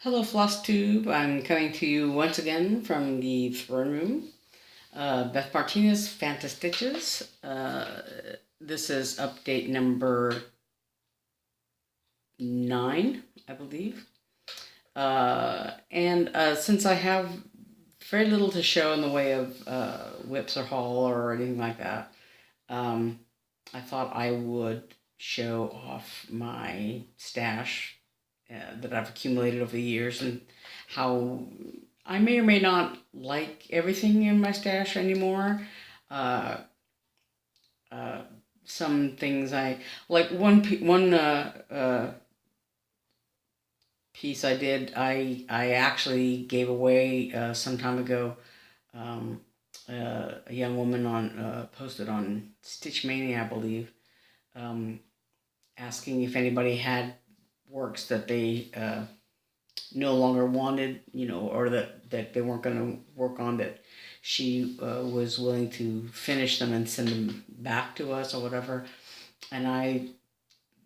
Hello, Flosstube. I'm coming to you once again from the throne room. Beth Martinez, phantastitches. This is update number 9, I believe. And since I have very little to show in the way of whips or haul or anything like that, I thought I would show off my stash that I've accumulated over the years and how I may or may not like everything in my stash anymore. Uh, uh, some things I like. One piece I did. I actually gave away some time ago. Um, a young woman on posted on Stitch Mania, I believe, um, asking if anybody had works that they no longer wanted, or that they weren't going to work on, that she was willing to finish them and send them back to us or whatever. And I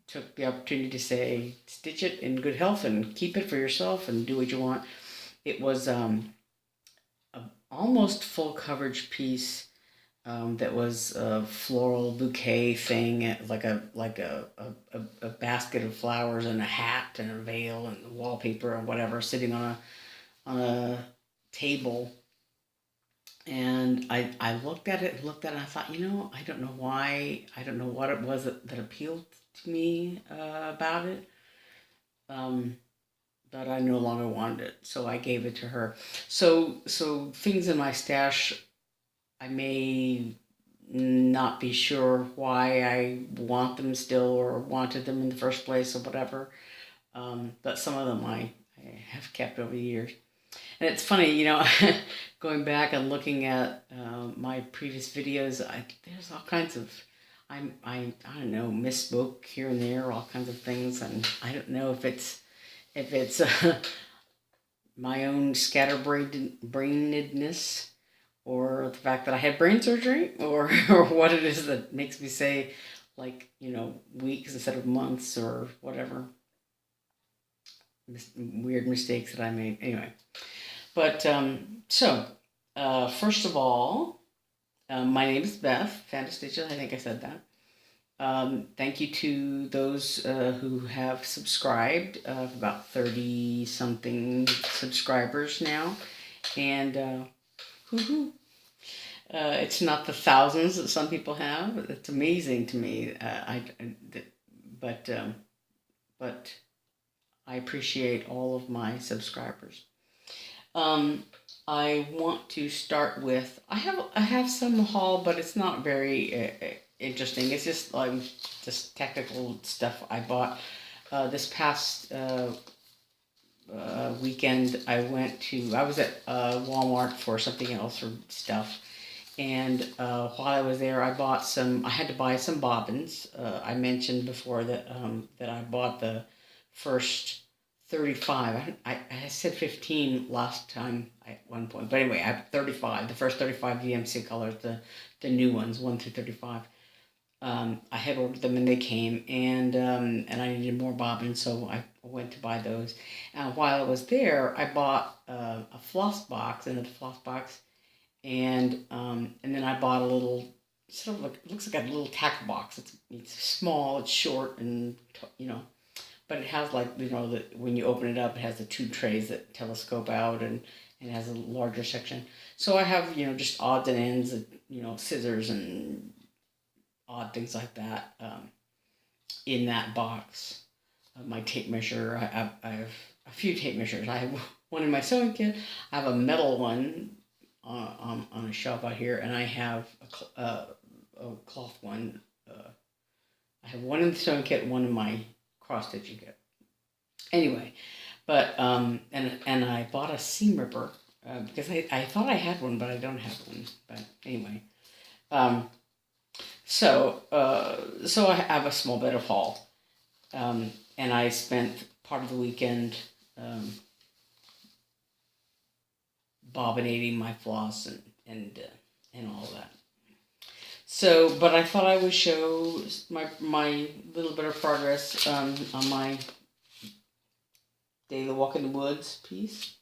took the opportunity to say, stitch it in good health and keep it for yourself and do what you want. It was a almost full coverage piece that was a floral bouquet thing, like a basket of flowers and a hat and a veil and wallpaper or whatever, sitting on a table. And I looked at it and looked at it and I thought, I don't know why, I don't know what it was that appealed to me about it. Um, but I no longer wanted it, so I gave it to her. So things in my stash, I may not be sure why I want them still or wanted them in the first place or whatever. But some of them I have kept over the years. And it's funny, going back and looking at my previous videos, there's all kinds of, I don't know, misspoke here and there, all kinds of things, and I don't know if it's my own scatterbrainedness, or the fact that I had brain surgery, or or what it is that makes me say, like, weeks instead of months or whatever. Weird mistakes that I made. Anyway, but first of all, my name is Beth phantastitches. I think I said that. Thank you to those who have subscribed. About 30 something subscribers now, and woohoo! It's not the thousands that some people have. It's amazing to me. But but I appreciate all of my subscribers. I want to start with, I have some haul, but it's not very interesting. It's just technical stuff I bought this past weekend. I was at Walmart for something else, or stuff. And while I was there, I had to buy some bobbins. I mentioned before that I bought the first 35. I said 15 last time at one point. But anyway, I have 35, the first 35 VMC colors, the new ones, 1 through 35. I had ordered them and they came, and I needed more bobbins, so I went to buy those. And while I was there, I bought a floss box, and the floss box, and then I bought a little, sort of like, it looks like a little tackle box. It's small, it's short, and but it has, like, when you open it up, it has the two trays that telescope out, and it has a larger section. So I have, just odds and ends, scissors and odd things like that in that box. My tape measure, I have a few tape measures. I have one in my sewing kit. I have a metal one on a shelf out here, and I have a cloth one. I have one in the sewing kit, one in my cross stitching kit. Anyway, but and I bought a seam ripper because I thought I had one, but I don't have one. But anyway, so I have a small bit of haul, and I spent part of the weekend bobbinating my floss and all that. So, but I thought I would show my little bit of progress on my Daily Walk in the Woods piece.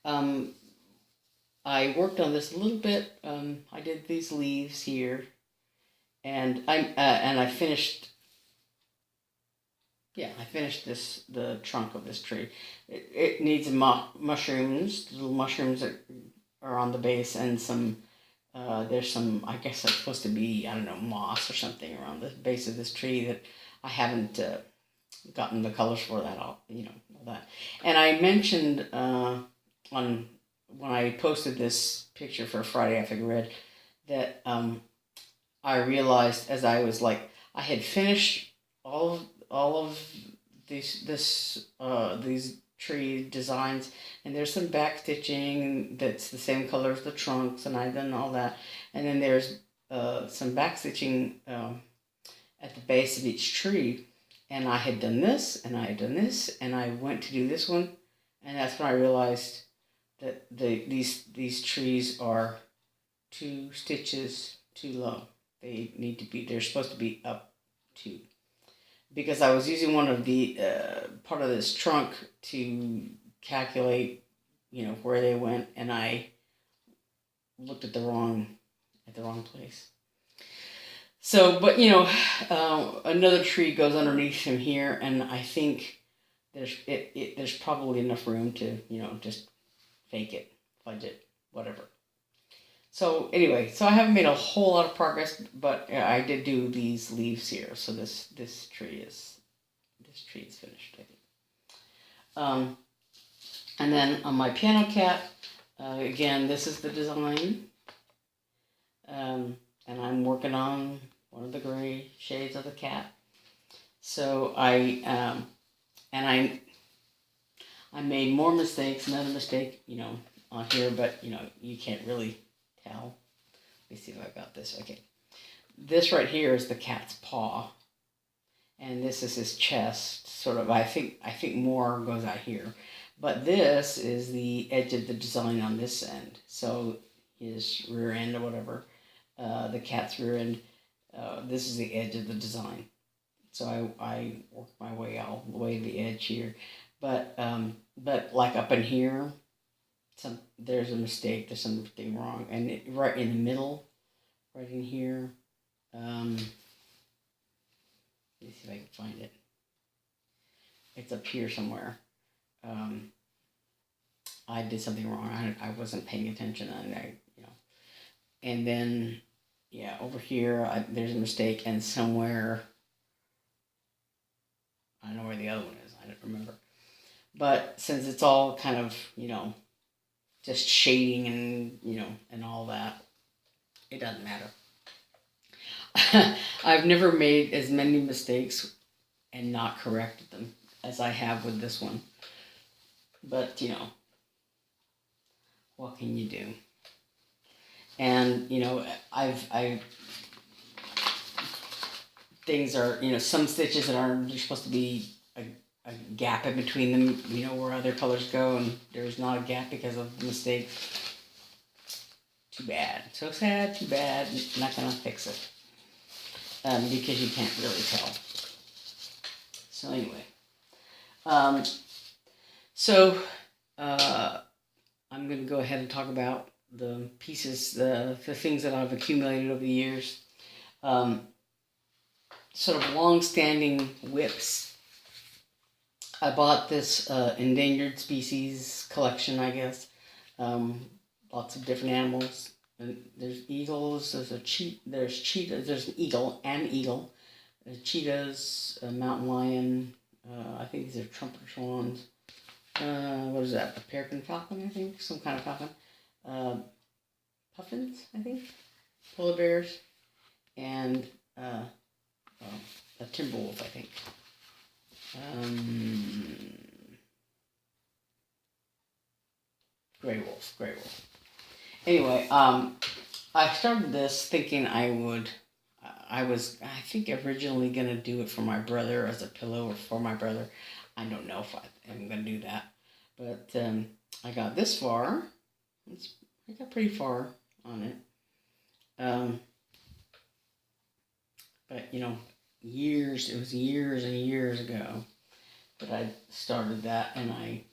I worked on this a little bit. I did these leaves here, and I finished. Yeah, I finished the trunk of this tree. It needs mushrooms, little mushrooms that are on the base, and some. There's some. I guess it's supposed to be, I don't know, moss or something around the base of this tree that I haven't gotten the colors for that. All that. And I mentioned on when I posted this picture for Friday After Red that I realized as I was like I had finished all of these tree designs, and there's some back stitching that's the same color as the trunks, and I've done all that, and then there's some back stitching at the base of each tree, and I had done this, and I had done this, and I went to do this one, and that's when I realized that these trees are 2 stitches too low. They're supposed to be up 2. Because I was using one of the part of this trunk to calculate, where they went, and I looked at the wrong place. So, but another tree goes underneath him here, and I think there's probably enough room to just fake it, fudge it, whatever. So anyway, so I haven't made a whole lot of progress, but I did do these leaves here. So this tree is finished, I think. And then on my piano cat, again, this is the design, and I'm working on one of the gray shades of the cat. So I made more mistakes, another mistake, on here, but you can't really tell. Let me see if I've got this. Okay. This right here is the cat's paw. And this is his chest. Sort of, I think more goes out here. But this is the edge of the design on this end. So his rear end or whatever, the cat's rear end, this is the edge of the design. So I work my way all the way to the edge here. But like up in here, there's a mistake, there's something wrong, and right in the middle, right in here, let me see if I can find it. It's up here somewhere. I did something wrong. I wasn't paying attention, and and then over here there's a mistake, and somewhere I don't know where the other one is. I don't remember. But since it's all kind of just shading and and all that, it doesn't matter. I've never made as many mistakes and not corrected them as I have with this one. But what can you do? And I things are some stitches that aren't. There's supposed to be a gap in between them, where other colors go, and there's not a gap because of the mistake. Too bad. So sad, too bad. Not gonna fix it. Because you can't really tell. So anyway. I'm gonna go ahead and talk about the pieces, the things that I've accumulated over the years. Sort of long-standing whips. I bought this endangered species collection, I guess. Lots of different animals. There's eagles. There's cheetahs. There's an eagle, There's cheetahs, a mountain lion. I think these are trumpeter swans. What is that? A peregrine falcon, I think. Some kind of falcon. Puffins, I think. Polar bears, and a timber wolf, I think. Gray wolf. Anyway, I started this thinking I think originally going to do it for my brother as a pillow, or for my brother. I don't know if I'm going to do that. But I got this far. I got pretty far on it. But, it was years and years ago But I started that and I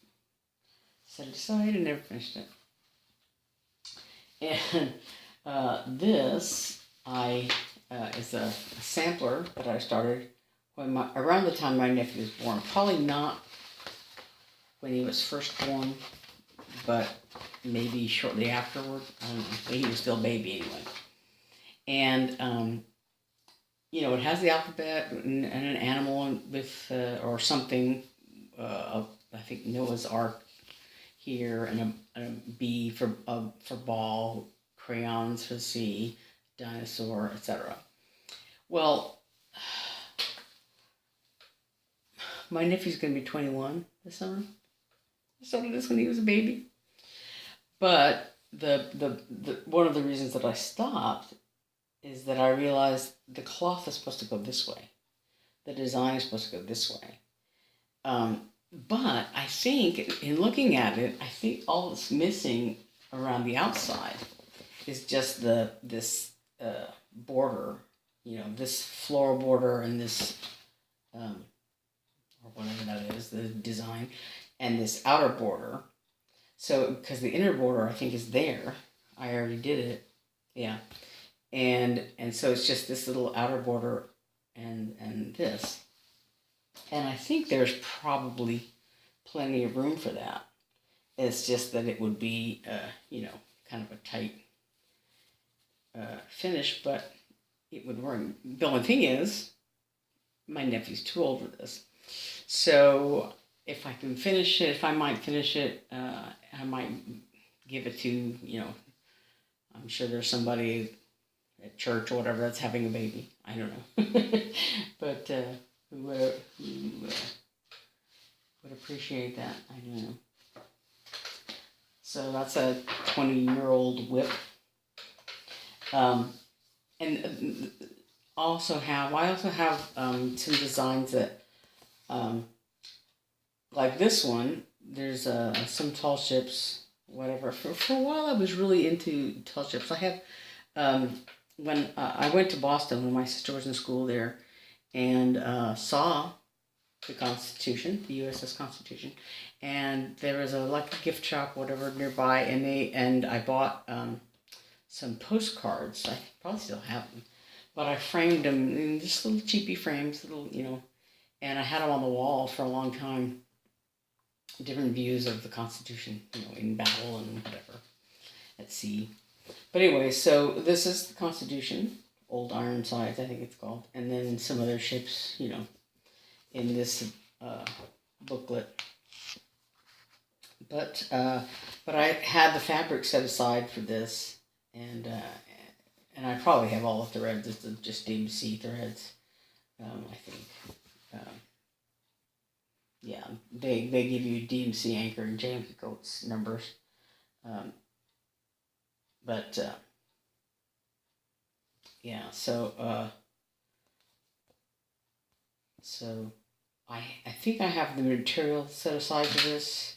set it aside and never finished it. And this is a sampler that I started around the time my nephew was born. Probably not when he was first born, but maybe shortly afterward. I don't know. But he was still a baby anyway. And it has the alphabet and an animal with or something. I think Noah's Ark here, and a B for ball, crayons for sea, dinosaur, etc. Well, my nephew's going to be 21 this summer. I started this when he was a baby. But the one of the reasons that I stopped is that I realized the cloth is supposed to go this way. The design is supposed to go this way. But I think, in looking at it, I think all that's missing around the outside is just this border, this floral border and this, or whatever that is, the design, and this outer border. So, because the inner border, I think, is there. I already did it. Yeah. And so it's just this little outer border and this. And I think there's probably plenty of room for that. It's just that it would be, kind of a tight finish, but it would work. The only thing is, my nephew's too old for this. So if I can finish it, I might give it to, I'm sure there's somebody at church or whatever that's having a baby. I don't know. But who would appreciate that. I don't know. So that's a 20-year-old whip. And I also have some designs that, like this one, there's some tall ships, whatever. For a while I was really into tall ships. I have, when I went to Boston when my sister was in school there, and saw the Constitution, the USS Constitution, and there was a gift shop, whatever, nearby, and I bought some postcards. I probably still have them, but I framed them in just little cheapy frames, and I had them on the wall for a long time. Different views of the Constitution, in battle and whatever, at sea. But anyway, so this is the Constitution, Old Ironsides, I think it's called, and then some other ships, in this booklet. But I had the fabric set aside for this, and I probably have all the threads. It's just DMC threads, I think. Yeah, they give you DMC Anchor and James Coates numbers, but yeah. So I think I have the material set aside for this,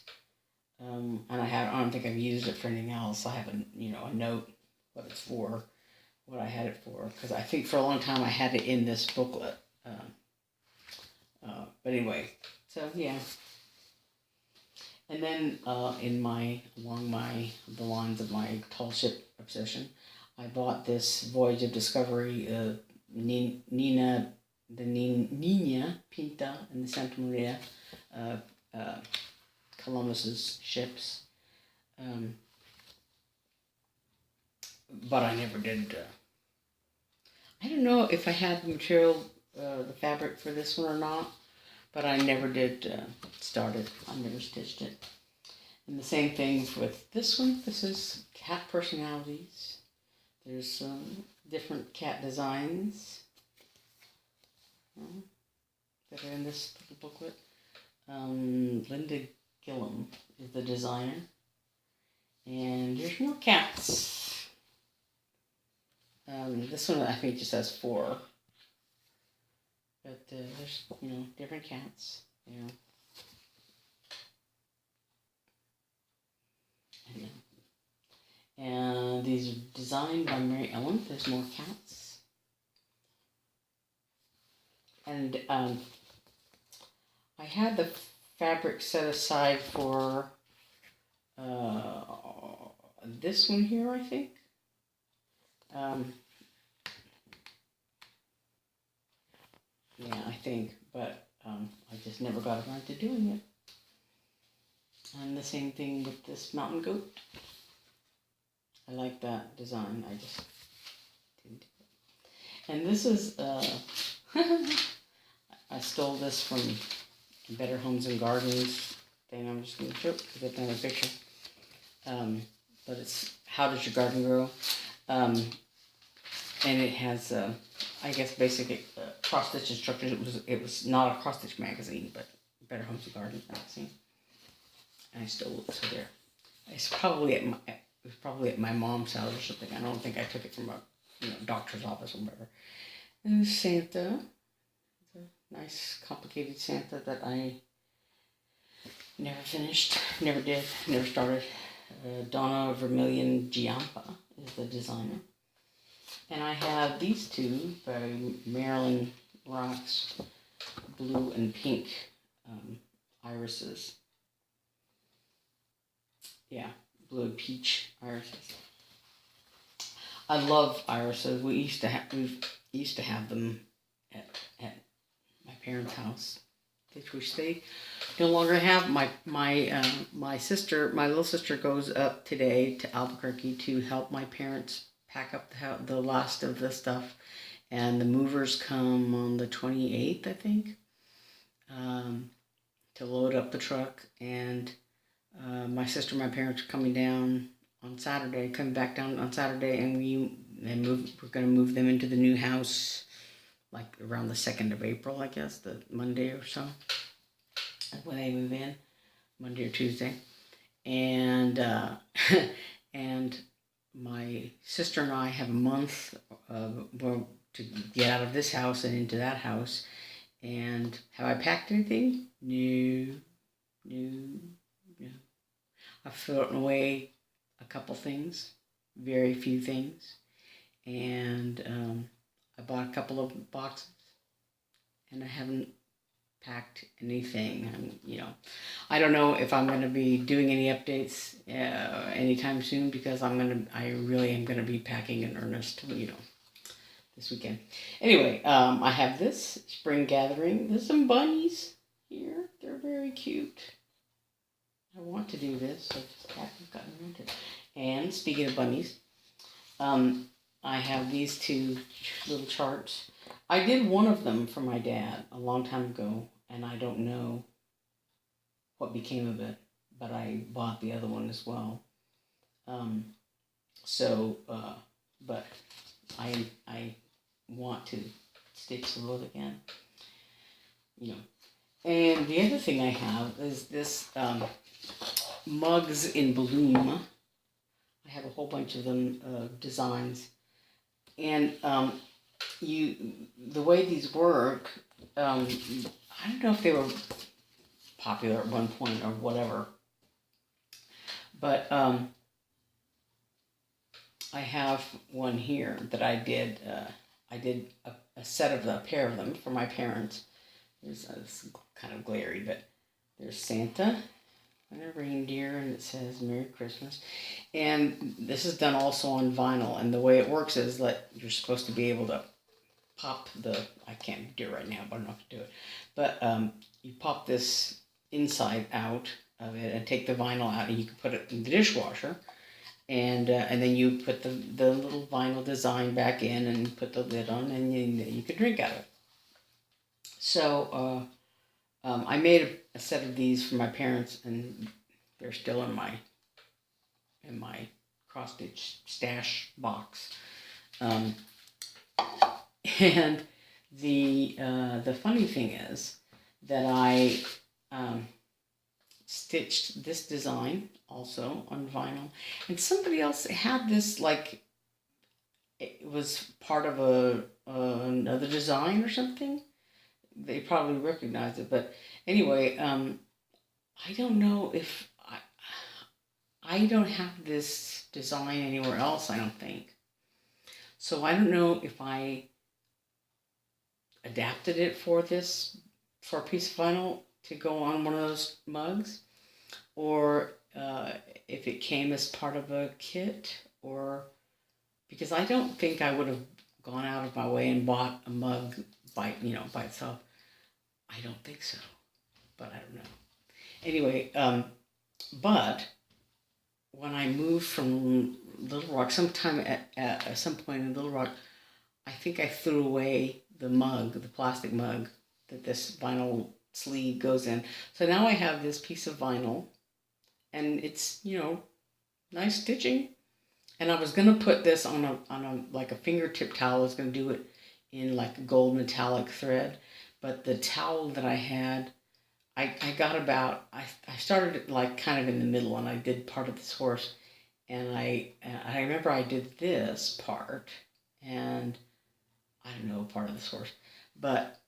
and I don't think I've used it for anything else. I have a note what it's for, what I had it for, because I think for a long time I had it in this booklet. But anyway, so yeah. And then along the lines of my tall ship obsession, I bought this Voyage of Discovery, Nina Pinta and the Santa Maria, Columbus's ships. But I never did. I don't know if I had the material, the fabric for this one or not, but I never did start it. I never stitched it. And the same thing with this one. This is cat personalities. There's some different cat designs that are in this booklet. Linda Gillum is the designer. And there's more cats. This one I think just has 4. But there's, different cats, And these are designed by Mary Ellen. There's more cats. And I had the fabric set aside for this one here, I think. Yeah, I think, but I just never got around to doing it. And the same thing with this mountain goat. I like that design. I just didn't do it. And this is, I stole this from Better Homes and Gardens thing. I'm just going to show it because I've done a picture. But it's How Does Your Garden Grow? And it has, I guess, basic cross-stitch instructions. It was not a cross-stitch magazine, but Better Homes and Gardens magazine. And I stole it, so there. It's probably at my mom's house or something. I don't think I took it from a doctor's office or whatever. And there's Santa. It's a nice, complicated Santa that I never finished, never did, never started. Donna Vermillion Giampa is the designer. And I have these two by Marilyn Rocks, blue and pink irises. Yeah, blue and peach irises. I love irises. We used to have them at my parents' house, which they no longer have. My little sister goes up today to Albuquerque to help my parents pack up the last of the stuff, and the movers come on the 28th, I think, to load up the truck. And my sister and my parents are coming down on Saturday, coming back down on Saturday, and we're going to move them into the new house like around the 2nd of April, I guess, the Monday or so. That's when they move in, Monday or Tuesday. And and my sister and I have a month to get out of this house and into that house. And have I packed anything? No. I've thrown away a couple things, very few things, and I bought a couple of boxes, and I haven't packed anything. I don't know if I'm going to be doing any updates anytime soon, because I really am going to be packing in earnest, this weekend. Anyway, I have this spring gathering. There's some bunnies here. They're very cute. I want to do this, so I just haven't gotten around to it. And speaking of bunnies, I have these two little charts. I did one of them for my dad a long time ago, and I don't know what became of it, but I bought the other one as well. But I want to stitch the road again, And the other thing I have is this Mugs in Bloom. I have a whole bunch of them, designs. And the way these work, I don't know if they were popular at one point or whatever, but I have one here that I did. I did a pair of them for my parents. It's kind of glary, but there's Santa and a reindeer, and it says Merry Christmas. And this is done also on vinyl, and the way it works is that you're supposed to be able to pop I can't do it right now, but I'm not going to do it. But you pop this inside out of it and take the vinyl out, and you can put it in the dishwasher. And then you put the little vinyl design back in and put the lid on, and you can drink out of it. So I made a set of these for my parents, and they're still in my cross-stitch stash box. And the funny thing is that I stitched this design also on vinyl, and somebody else had this, like it was part of another design or something. They probably recognized it, but anyway, I don't know if I don't have this design anywhere else, I don't think. So I don't know if I adapted it for a piece of vinyl to go on one of those mugs, or if it came as part of a kit, or because I don't think I would have gone out of my way and bought a mug by itself. I don't think so, but I don't know. Anyway, but when I moved from Little Rock, at some point in Little Rock, I think I threw away the mug, the plastic mug that this vinyl sleeve goes in. So now I have this piece of vinyl, and it's nice stitching. And I was gonna put this on a like a fingertip towel. I was gonna do it in like a gold metallic thread, but the towel that I had, I got about I started it like kind of in the middle, and I did part of this horse, and I remember I did this part, and I don't know part of this horse, but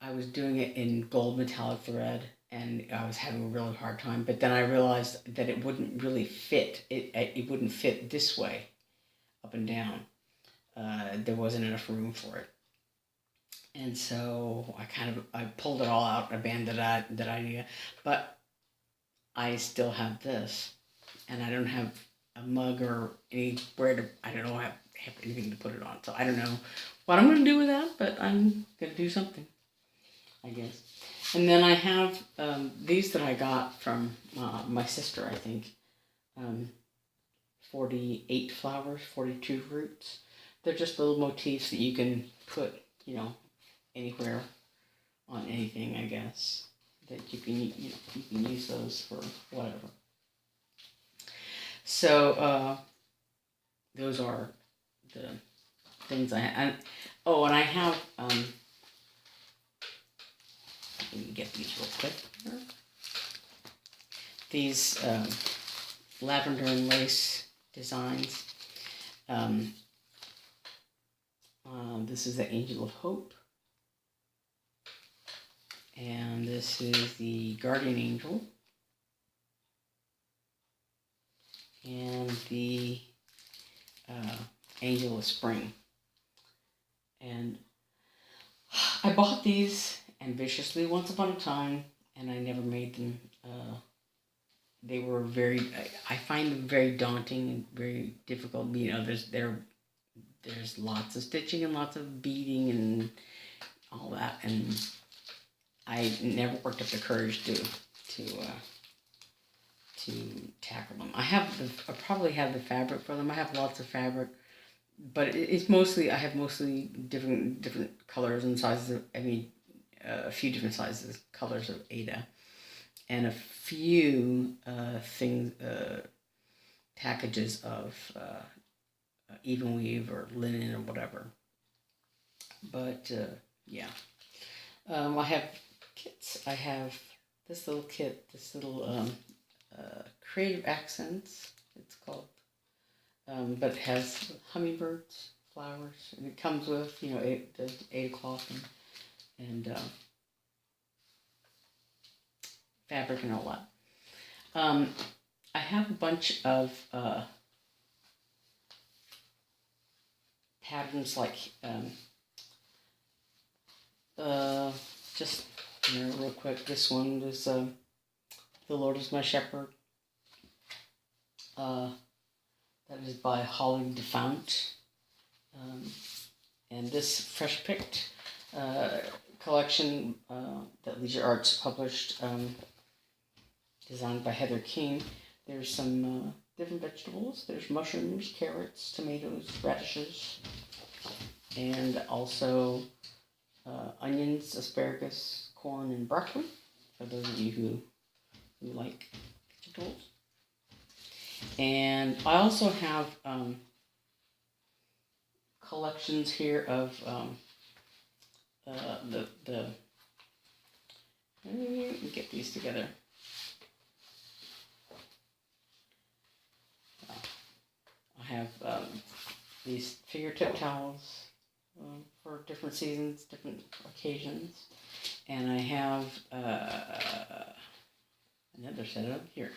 I was doing it in gold metallic thread, and I was having a really hard time. But then I realized that it wouldn't really fit. It wouldn't fit this way, up and down. There wasn't enough room for it, and so I pulled it all out, abandoned that idea. But I still have this, and I don't have a mug or anywhere to. I don't know. Have anything to put it on, so I don't know what I'm going to do with that. But I'm going to do something, I guess. And then I have these that I got from my sister, I think. 48 flowers, 42 roots. They're just little motifs that you can put, anywhere on anything, I guess. That you can use those for whatever. So those are the things I have. And I have. Let me get these real quick. These lavender and lace designs. This is the Angel of Hope. And this is the Guardian Angel. And the Angel of Spring. And I bought these ambitiously once upon a time, and I never made them. They were I find them very daunting and very difficult. There's lots of stitching and lots of beading and all that, and I never worked up the courage to tackle them. I probably have the fabric for them. I have lots of fabric, but it's mostly, I have mostly different colors and sizes. A few different sizes, colors of Ada, and a few packages of even weave or linen or whatever. But yeah, I have kits. I have this little kit, this little Creative Accents, it's called, but it has hummingbirds, flowers, and it comes with the 8 o'clock and fabric and all that. I have a bunch of patterns like just real quick. This one is The Lord is My Shepherd. That is by Holly DeFount. And this fresh picked collection that Leisure Arts published, designed by Heather King. There's some different vegetables. There's mushrooms, carrots, tomatoes, radishes, and also onions, asparagus, corn, and broccoli, for those of you who like vegetables. And I also have collections here of let me get these together. I have these fingertip towels for different seasons, different occasions, and I have another set of here.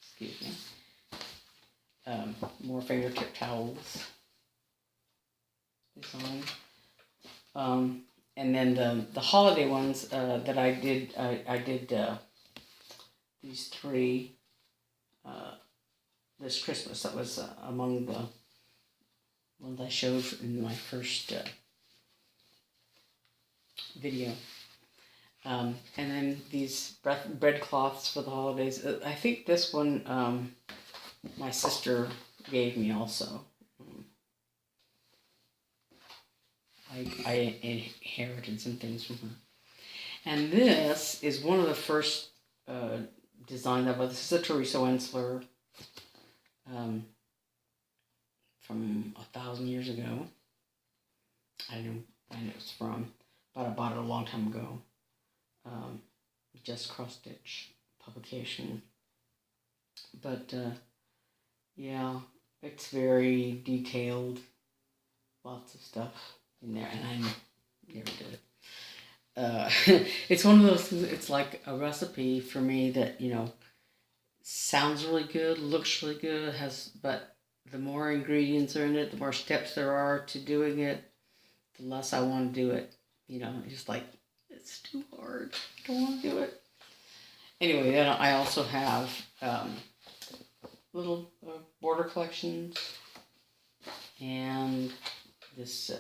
Excuse me. More fingertip towels design. and then the holiday ones that I did, I did these three this Christmas. That was among the ones I showed in my first video. And then these bread cloths for the holidays. I think this one my sister gave me also. I inherited some things from her. And this is one of the first designs I bought. This is a Teresa Wensler from 1,000 years ago. I don't know when it was from, but I bought it a long time ago. Just cross stitch publication. But yeah, it's very detailed. Lots of stuff in there, and I never did it. It's one of those things. It's like a recipe for me that, you know, sounds really good, looks really good, but the more ingredients are in it, the more steps there are to doing it, the less I want to do it. You know, it's just like, it's too hard. I don't want to do it. Anyway, then I also have little border collections and this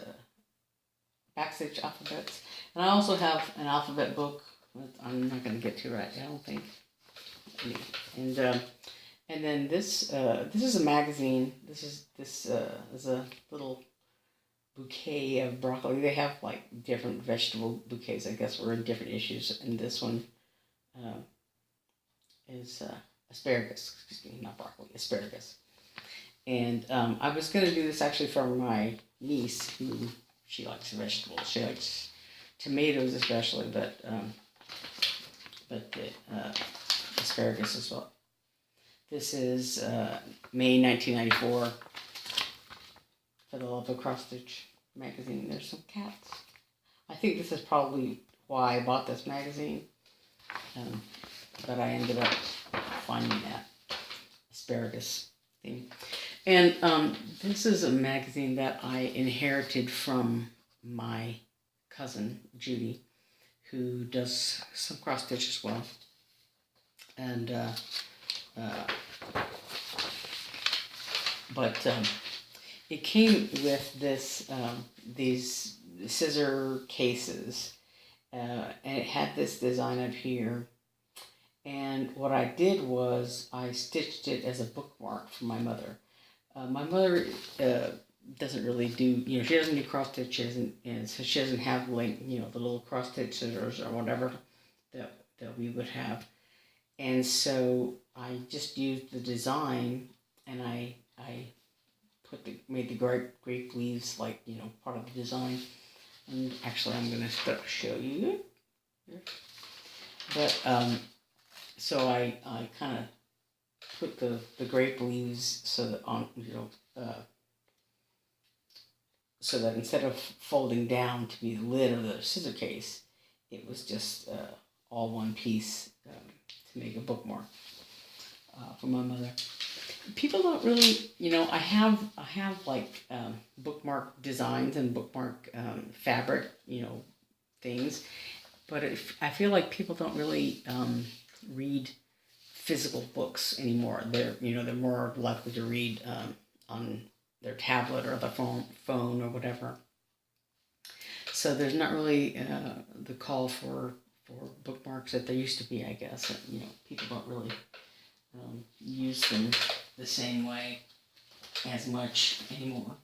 backstitch alphabets. And I also have an alphabet book that I'm not going to get to right now, I don't think. And then this is a magazine. This is a little bouquet of broccoli. They have like different vegetable bouquets, I guess, were in different issues. And this one is asparagus. Excuse me, not broccoli, asparagus. And I was going to do this actually for my niece, who she likes vegetables. She likes tomatoes especially, but asparagus as well. This is May 1994 for the Love of Cross Stitch magazine. There's some cats. I think this is probably why I bought this magazine, but I ended up finding that asparagus thing. And this is a magazine that I inherited from my cousin, Judy, who does some cross stitch as well. And, it came with this, these scissor cases, and it had this design up here. And what I did was I stitched it as a bookmark for my mother. My mother doesn't really do, you know, she doesn't do cross stitches, and so she doesn't have, like, you know, the little cross stitch scissors or whatever that we would have. And so I just used the design, and I made the grape leaves, like, you know, part of the design. And actually, I'm gonna show you. But so I kind of put the grape leaves so that on, you know, so that instead of folding down to be the lid of the scissor case, it was just all one piece to make a bookmark for my mother. People don't really, you know, I have like bookmark designs and bookmark fabric, you know, things, but I feel like people don't really read physical books anymore. They're more likely to read on their tablet or the phone or whatever. So there's not really the call for bookmarks that there used to be, I guess. You know, people don't really use them the same way as much anymore.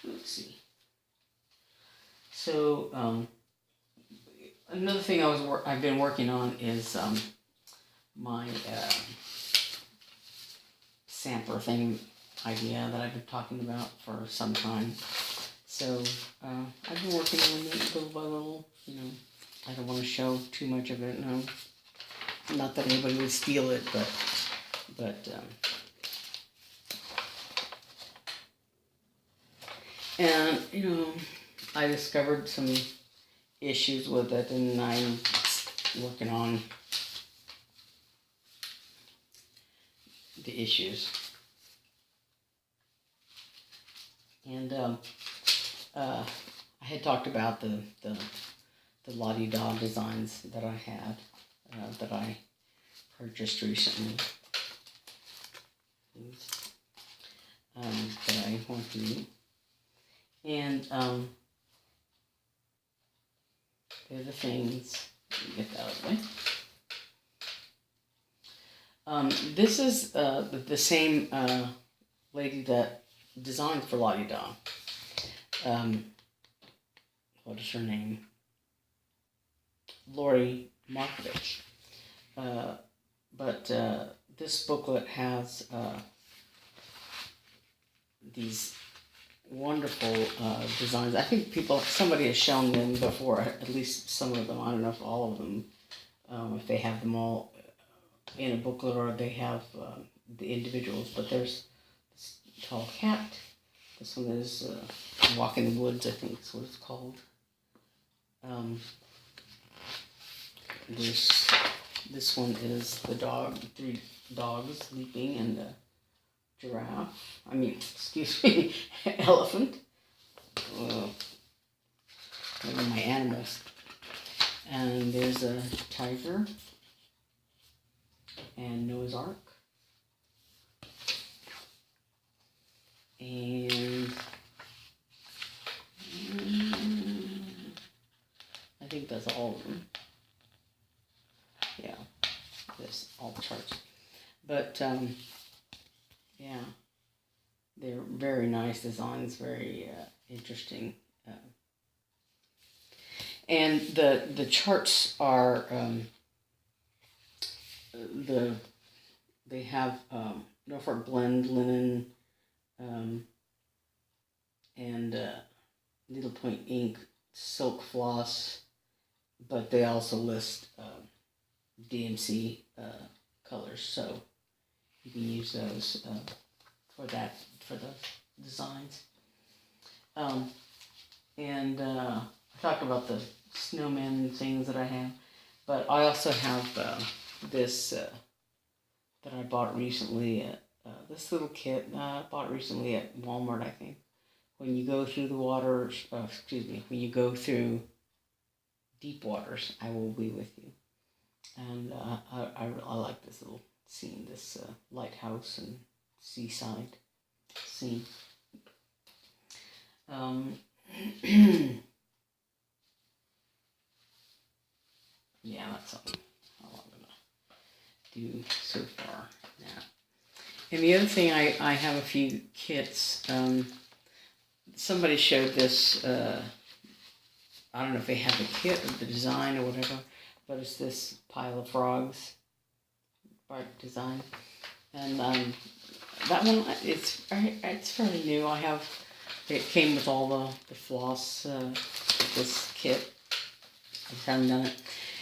Let's see. So another thing I've been working on is my sampler thing idea that I've been talking about for some time. So I've been working on it little by little. You know, I don't want to show too much of it. No, not that anybody would steal it, but and you know, I discovered some issues with it, and I'm working on the issues. And I had talked about the la-di-da designs that I had, that I purchased recently. That I want to do. And they're the things. Let me get that out of the way. This is the same lady that designed for la-di-da. What is her name? Lori Markovich. But this booklet has these wonderful designs. I think somebody has shown them before, at least some of them. I don't know if all of them, if they have them all in a booklet or they have the individuals. But there's this tall cat. This one is Walk in the Woods, I think is what it's called. This one is the dog, 3 dogs leaping, and the giraffe. Excuse me, elephant. One of my animals. And there's a tiger and Noah's Ark. And I think that's all of them. Yeah, that's all the charts. But yeah, they're very nice designs, very interesting. And the charts are they have Norfolk blend linen and needlepoint ink, silk floss, but they also list DMC colors, so you can use those for the designs. And I talked about the snowman things that I have, but I also have this that I bought recently at this little kit I bought recently at Walmart, I think. When you go through the waters, when you go through deep waters, I will be with you. And I like this little scene, this lighthouse and seaside scene. Yeah, that's all I'm gonna do so far now. And the other thing, I have a few kits. Somebody showed this. I don't know if they have the kit or the design or whatever, but it's this pile of frogs, bark design, and that one it's fairly new. It came with all the floss with this kit. I just haven't done it,